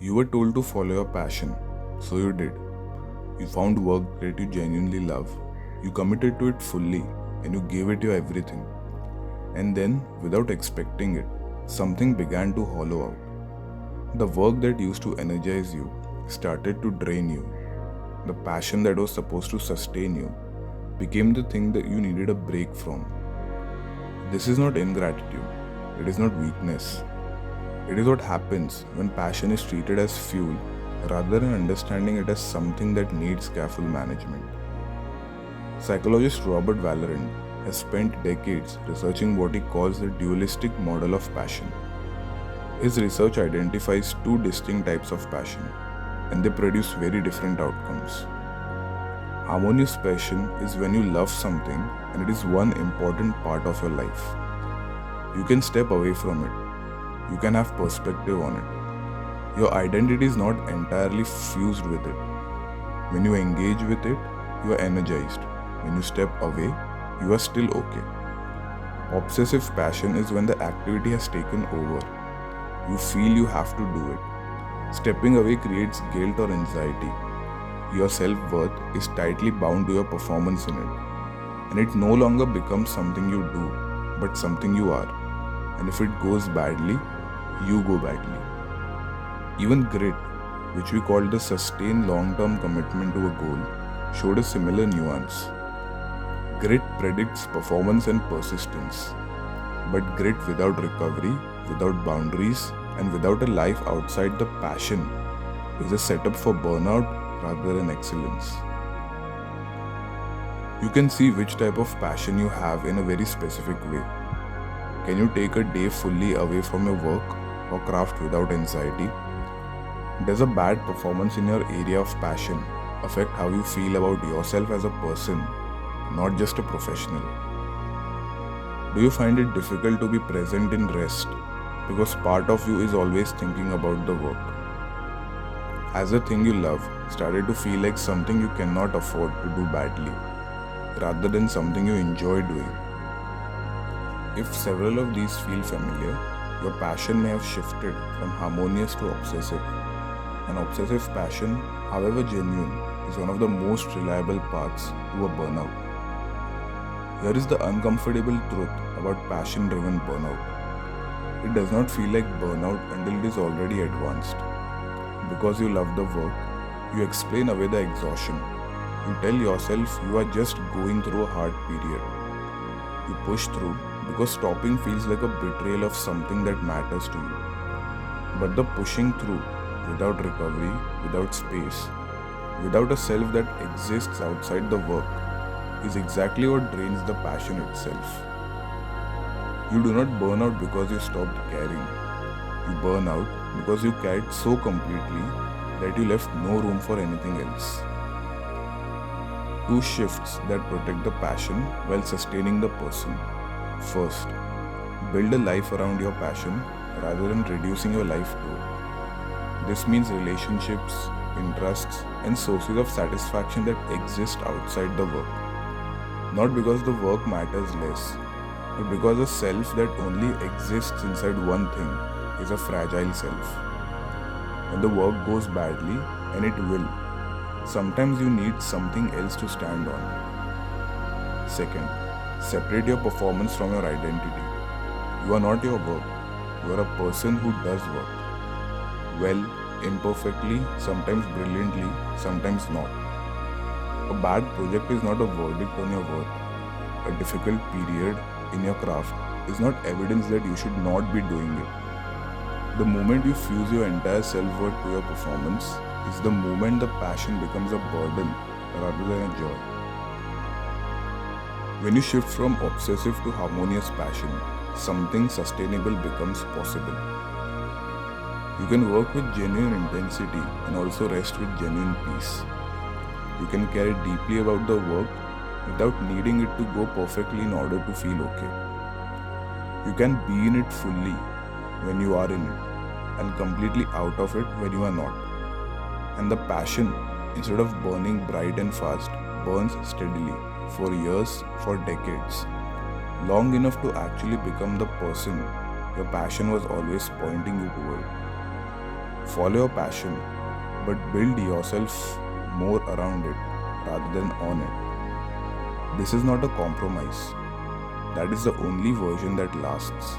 You were told to follow your passion, so you did. You found work that you genuinely love. You committed to it fully and you gave it your everything. And then, without expecting it, something began to hollow out. The work that used to energize you started to drain you. The passion that was supposed to sustain you became the thing that you needed a break from. This is not ingratitude, it is not weakness. It is what happens when passion is treated as fuel rather than understanding it as something that needs careful management. Psychologist Robert Vallerand has spent decades researching what he calls the dualistic model of passion. His research identifies two distinct types of passion, and they produce very different outcomes. Harmonious passion is when you love something and it is one important part of your life. You can step away from it. You can have perspective on it. Your identity is not entirely fused with it. When you engage with it, you are energized. When you step away, you are still okay. Obsessive passion is when the activity has taken over. You feel you have to do it. Stepping away creates guilt or anxiety. Your self-worth is tightly bound to your performance in it. And it no longer becomes something you do, but something you are. And if it goes badly, you go badly. Even grit, which we call the sustained long-term commitment to a goal, showed a similar nuance. Grit predicts performance and persistence, but grit without recovery, without boundaries, and without a life outside the passion is a setup for burnout rather than excellence. You can see which type of passion you have in a very specific way. Can you take a day fully away from your work or craft without anxiety? Does a bad performance in your area of passion affect how you feel about yourself as a person, not just a professional? Do you find it difficult to be present in rest because part of you is always thinking about the work? Has the thing you love started to feel like something you cannot afford to do badly, rather than something you enjoy doing? If several of these feel familiar, your passion may have shifted from harmonious to obsessive. An obsessive passion, however genuine, is one of the most reliable paths to a burnout. Here is the uncomfortable truth about passion-driven burnout. It does not feel like burnout until it is already advanced. Because you love the work, you explain away the exhaustion. You tell yourself you are just going through a hard period. You push through because stopping feels like a betrayal of something that matters to you. But the pushing through, without recovery, without space, without a self that exists outside the work, is exactly what drains the passion itself. You do not burn out because you stopped caring. You burn out because you cared so completely that you left no room for anything else. Two shifts that protect the passion while sustaining the person. First, build a life around your passion rather than reducing your life to it. This means relationships, interests, and sources of satisfaction that exist outside the work. Not because the work matters less, but because a self that only exists inside one thing is a fragile self. When the work goes badly, and it will, sometimes you need something else to stand on. Second, separate your performance from your identity. You are not your work. You are a person who does work. Well, imperfectly, sometimes brilliantly, sometimes not. A bad project is not a verdict on your worth. A difficult period in your craft is not evidence that you should not be doing it. The moment you fuse your entire self-worth to your performance is the moment the passion becomes a burden rather than a joy. When you shift from obsessive to harmonious passion, something sustainable becomes possible. You can work with genuine intensity and also rest with genuine peace. You can care deeply about the work without needing it to go perfectly in order to feel okay. You can be in it fully when you are in it, and completely out of it when you are not. And the passion, instead of burning bright and fast, burns steadily, for years, for decades, long enough to actually become the person your passion was always pointing you toward. Follow your passion, but build yourself more around it rather than on it. This is not a compromise. That is the only version that lasts.